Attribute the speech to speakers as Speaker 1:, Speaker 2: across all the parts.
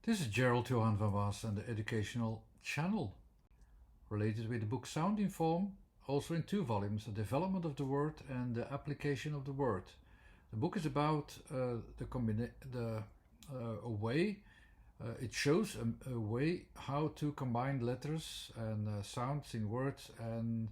Speaker 1: This is Gerald Johan van Waas and the Educational Channel, related with the book Sound in Form, also in 2 volumes, The Development of the Word and The Application of the Word. The book is about it shows a way how to combine letters and sounds in words, and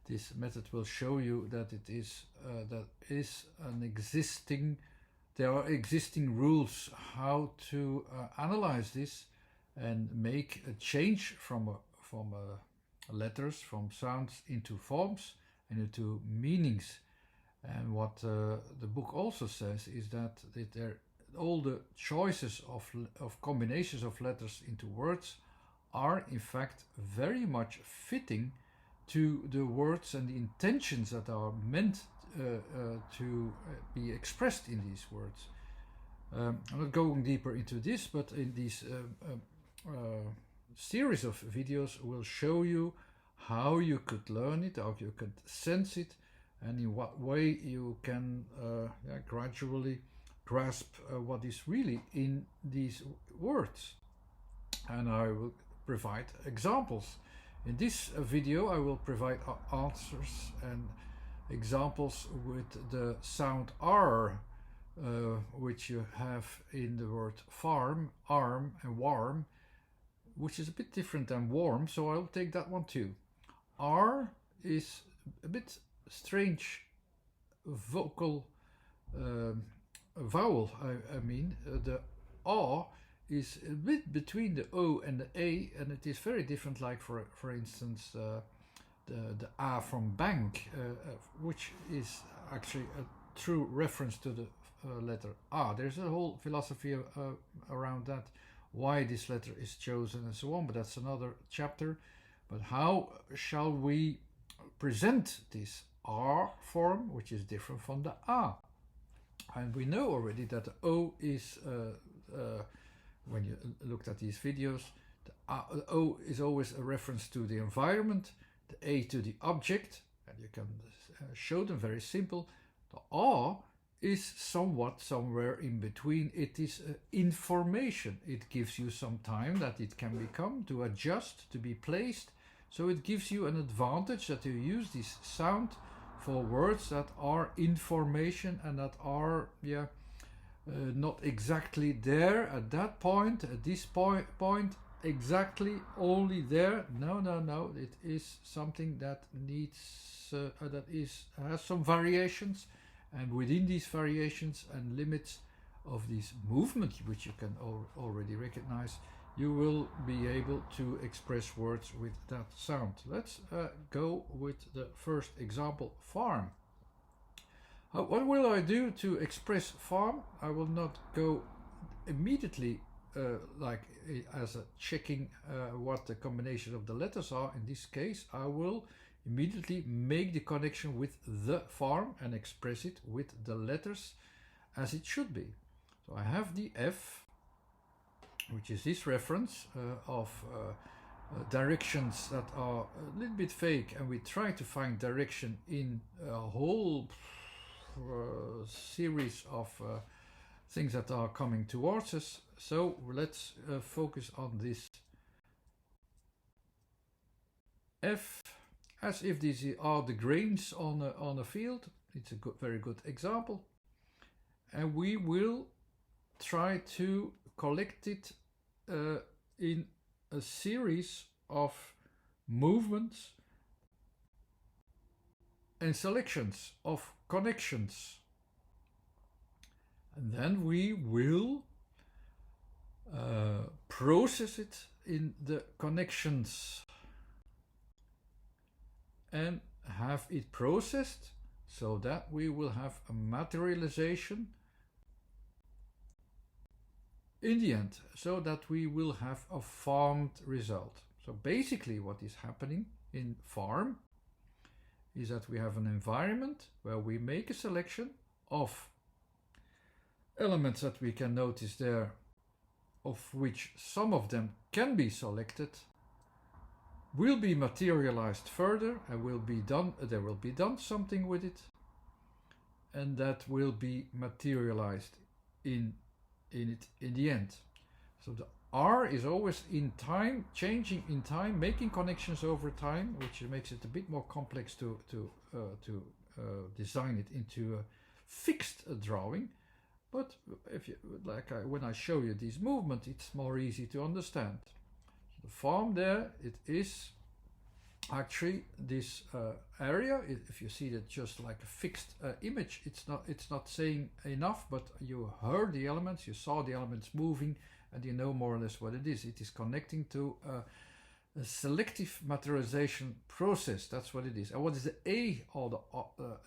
Speaker 1: this method will show you that there are existing rules how to analyze this and make a change from letters, from sounds into forms and into meanings. And what the book also says is that all the choices of combinations of letters into words are in fact very much fitting to the words and the intentions that are meant to be expressed in these words. I'm not going deeper into this, but in this series of videos will show you how you could learn it, how you could sense it, and in what way you can gradually grasp what is really in these words. And I will provide examples. In this video I will provide answers and examples with the sound R, which you have in the word farm, arm and warm, which is a bit different than warm, so I'll take that one too. R is a bit strange vocal vowel, I mean. The A is a bit between the O and the A, and it is very different, like for instance the A from bank, which is actually a true reference to the letter A. There's a whole philosophy around that, why this letter is chosen and so on, but that's another chapter. But how shall we present this R form, which is different from the A? And we know already that the O is, when you looked at these videos, the O is always a reference to the environment, the A to the object, and you can show them very simple. The A is somewhere in between. It is information. It gives you some time that it can become, to adjust, to be placed. So it gives you an advantage that you use this sound for words that are information and that are not exactly there at that point, at this point exactly only there. No, it is something that needs has some variations, and within these variations and limits of this movement, which you can already recognize, you will be able to express words with that sound. Let's go with the first example, farm. What will I do to express farm? I will not go immediately like as a checking what the combination of the letters are. In this case, I will immediately make the connection with the farm and express it with the letters as it should be. So I have the F, which is this reference of directions that are a little bit vague, and we try to find direction in a whole series of things that are coming towards us. So let's focus on this F, as if these are the grains on a field. It's a very good example, and we will try to collect it in a series of movements and selections of connections, and then we will process it in the connections and have it processed so that we will have a materialization in the end, so that we will have a farmed result. So basically what is happening in farm is that we have an environment where we make a selection of elements that we can notice there, of which some of them can be selected, will be materialized further, and there will be done something with it, and that will be materialized in the end. So the R is always in time, changing in time, making connections over time, which makes it a bit more complex to design it into a fixed drawing. But if you when I show you this movement, it's more easy to understand. The form there, it is actually this area. If you see that just like a fixed image, it's not saying enough, but you heard the elements, you saw the elements moving, and you know more or less what it is. It is connecting to a selective materialization process. That's what it is. And what is the A? Or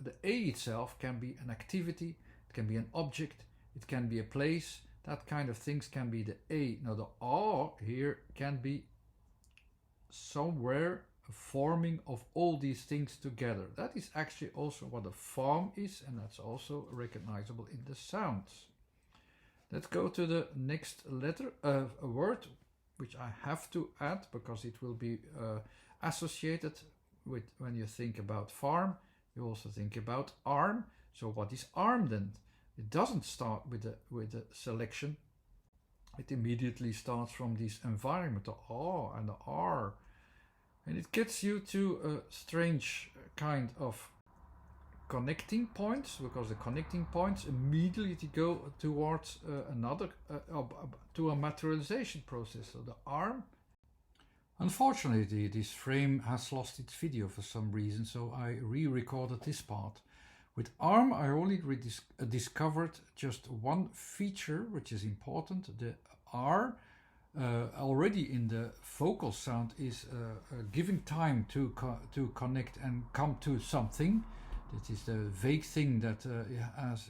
Speaker 1: the A itself can be an activity, it can be an object, it can be a place. That kind of things can be the A. Now the R here can be somewhere a forming of all these things together. That is actually also what a form is, and that's also recognizable in the sounds. Let's go to the next letter, a word which I have to add because it will be associated with, when you think about farm, you also think about arm. So what is arm then? It doesn't start with a selection. It immediately starts from this environment, the R and the R. And it gets you to a strange kind of connecting points, because the connecting points immediately go towards to a materialization process. So the arm, unfortunately this frame has lost its video for some reason, so I re-recorded this part. With arm I only discovered just one feature which is important. The R already in the vocal sound is giving time to connect and come to something. It is the vague thing that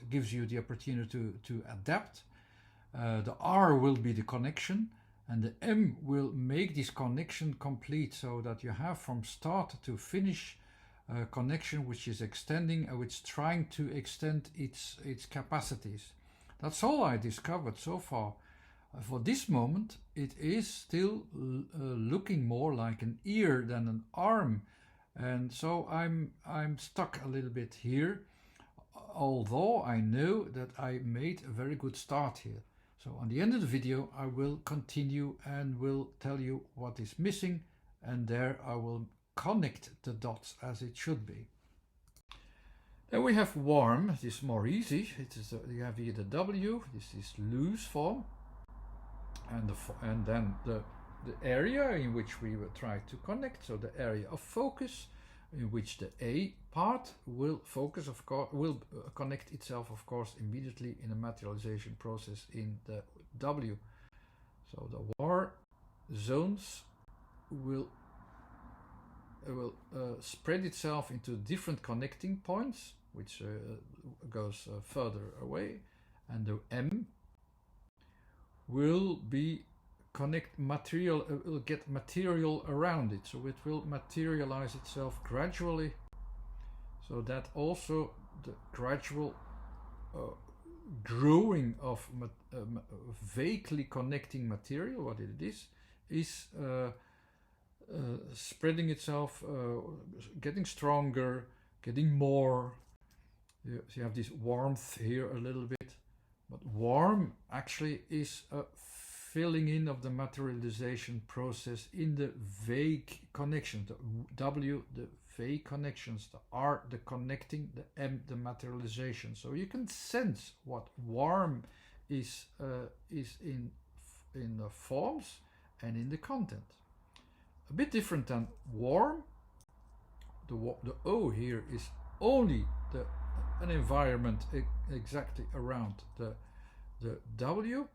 Speaker 1: gives you the opportunity to adapt. The R will be the connection, and the M will make this connection complete, so that you have from start to finish a connection which is extending and which is trying to extend its capacities. That's all I discovered so far. For this moment, it is still looking more like an ear than an arm. And so I'm stuck a little bit here, although I know that I made a very good start here. So on the end of the video I will continue and will tell you what is missing, and there I will connect the dots as it should be. Then we have warm. This is more easy. It is you have here the W. This is loose form, and then the area in which we will try to connect, so the area of focus, in which the A part will focus, of course, will connect itself, of course, immediately in a materialization process in the W. So the OAR zones will spread itself into different connecting points, which goes further away, and the M will be will get material around it, so it will materialize itself gradually, so that also the gradual growing of vaguely connecting material, what it is spreading itself, getting stronger, getting more. So you have this warmth here a little bit, but warm actually is a filling in of the materialization process in the vague connections. The W, the vague connections, the R, the connecting, the M, the materialization. So you can sense what warm is in the forms and in the content. A bit different than warm. The O here is only an environment exactly around the W.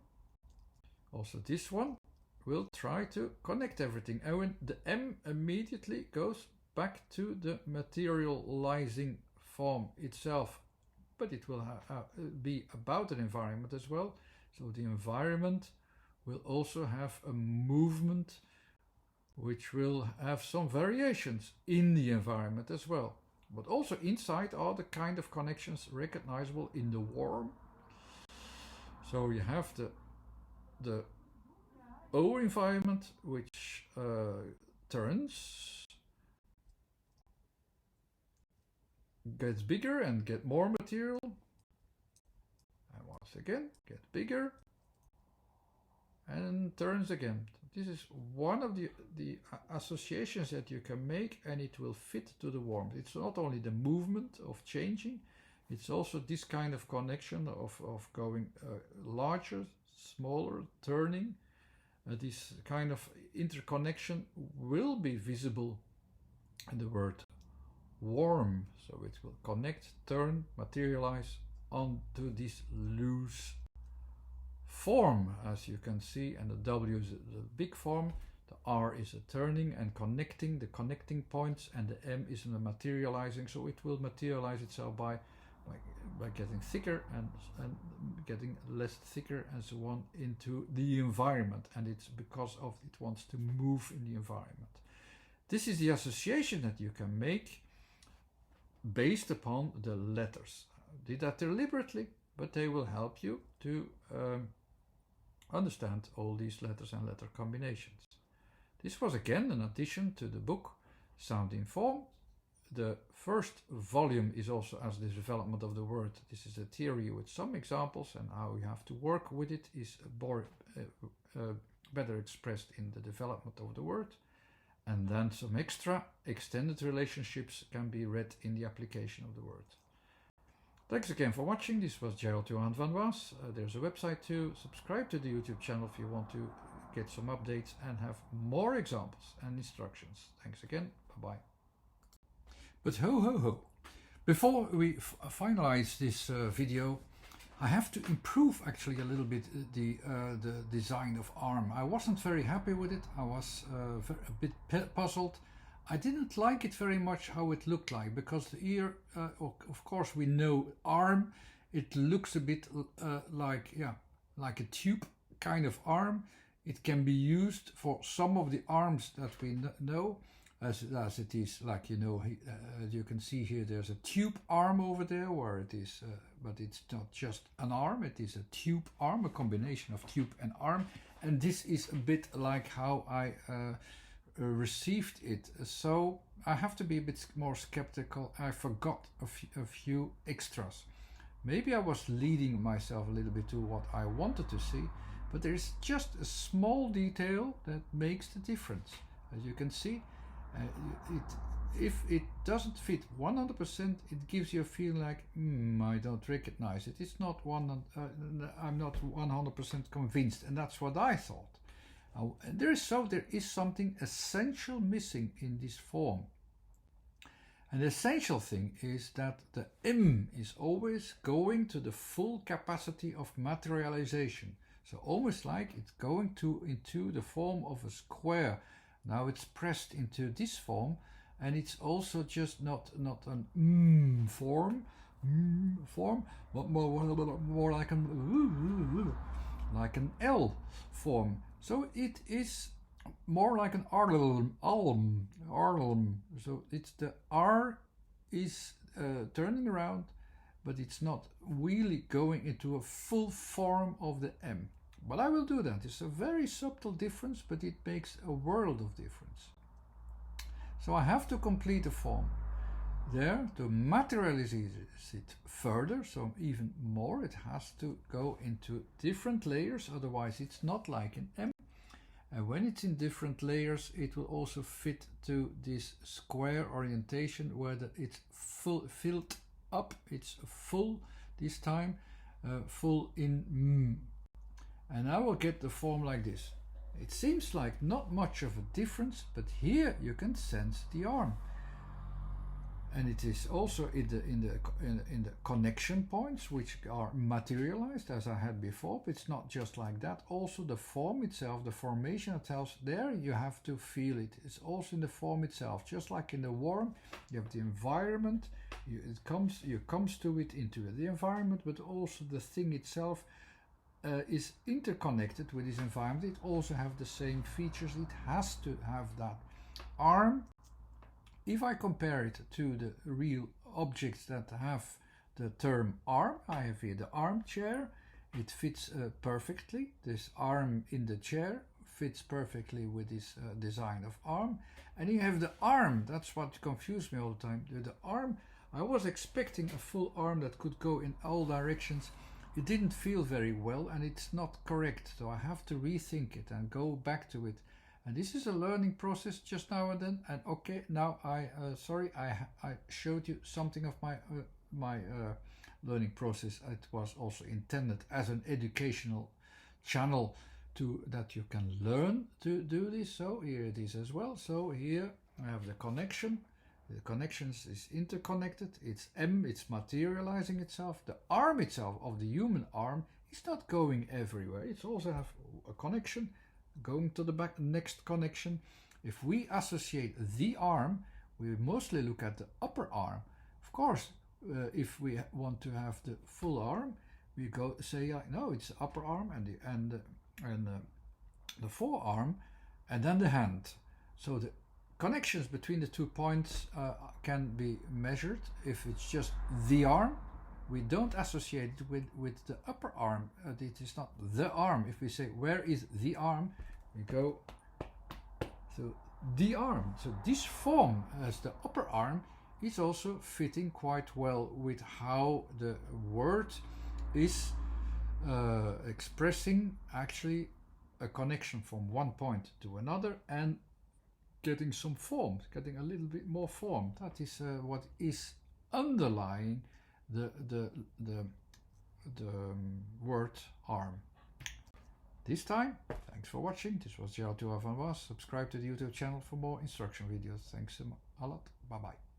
Speaker 1: Also this one will try to connect everything, and when the M immediately goes back to the materializing form itself, but it will be about an environment as well. So the environment will also have a movement which will have some variations in the environment as well, but also inside are the kind of connections recognizable in the warm. So you have the O environment, which turns, gets bigger and get more material, and once again get bigger, and and turns again. This is one of the associations that you can make, and it will fit to the worm. It's not only the movement of changing, it's also this kind of connection of going larger, smaller, turning. This kind of interconnection will be visible in the word worm. So it will connect, turn, materialize onto this loose form, as you can see, and the W is the big form, the R is a turning and connecting, the connecting points, and the M is the materializing. So it will materialize itself by getting thicker and getting less thicker and so on into the environment, and it's because of it wants to move in the environment. This is the association that you can make based upon the letters. I did that deliberately, but they will help you to understand all these letters and letter combinations. This was again an addition to the book Sound in Form. The first volume is also as the development of the word. This is a theory with some examples, and how you have to work with it is better expressed in the development of the word. And then some extra extended relationships can be read in the application of the word. Thanks again for watching. This was Gerald Johan van Waas. There's a website too. Subscribe to the YouTube channel if you want to get some updates and have more examples and instructions. Thanks again. Bye-bye. But ho ho ho. Before we finalize this video, I have to improve actually a little bit the design of arm. I wasn't very happy with it. I was a bit puzzled. I didn't like it very much how it looked like, because the ear, of course we know arm, it looks a bit like a tube kind of arm. It can be used for some of the arms that we know, as it is, like, you know, you can see here there's a tube arm over there where it is, but it's not just an arm, it is a tube arm, a combination of tube and arm, and this is a bit like how I received it. So I have to be a bit more skeptical. I forgot a few extras. Maybe I was leading myself a little bit to what I wanted to see, but there is just a small detail that makes the difference. As you can see, if it doesn't fit 100%, it gives you a feeling like, I don't recognize it. It's not I'm not 100% convinced, and that's what I thought. There is something essential missing in this form. And the essential thing is that the M is always going to the full capacity of materialization. So almost like it's going into the form of a square. Now it's pressed into this form, and it's also just not an form, but more like an L form. So it is more like an arlum. So it's the R is turning around, but it's not really going into a full form of the M. But I will do that. It's a very subtle difference, but it makes a world of difference. So I have to complete the form there to materialize it further, so even more. It has to go into different layers, otherwise it's not like an M. And when it's in different layers, it will also fit to this square orientation where it's filled up. It's full this time, full in and I will get the form like this. It seems like not much of a difference, but here you can sense the arm, and it is also in the connection points, which are materialized as I had before. But it's not just like that. Also the form itself, the formation itself, there you have to feel it. It's also in the form itself, just like in the worm. You have the environment. You comes to it into the environment, but also the thing itself is interconnected with this environment. It also have the same features. It has to have that arm. If I compare it to the real objects that have the term arm, I have here the armchair. It fits perfectly. This arm in the chair fits perfectly with this design of arm. And you have the arm. That's what confused me all the time. The arm, I was expecting a full arm that could go in all directions. it didn't feel very well and it's not correct, so I have to rethink it and go back to it. And this is a learning process just now and then. And okay, now sorry, I showed you something of my learning process. It was also intended as an educational channel that you can learn to do this. So here it is as well. So here I have the connection. The connections is interconnected. It's M, it's materializing itself. The arm itself of the human arm is not going everywhere. It's also have a connection going to the next connection. If we associate the arm, we mostly look at the upper arm. Of course, if we want to have the full arm, we go say no, it's the upper arm and the forearm, and then the hand. So the connections between the 2 points can be measured. If it's just the arm, we don't associate it with the upper arm. It is not the arm. If we say where is the arm, we go to the arm. So this form as the upper arm is also fitting quite well with how the word is expressing actually a connection from one point to another and getting some form, getting a little bit more form. That is what is underlying the word arm. This time, thanks for watching. This was Gerald van Was. Subscribe to the YouTube channel for more instruction videos. Thanks a lot. Bye bye.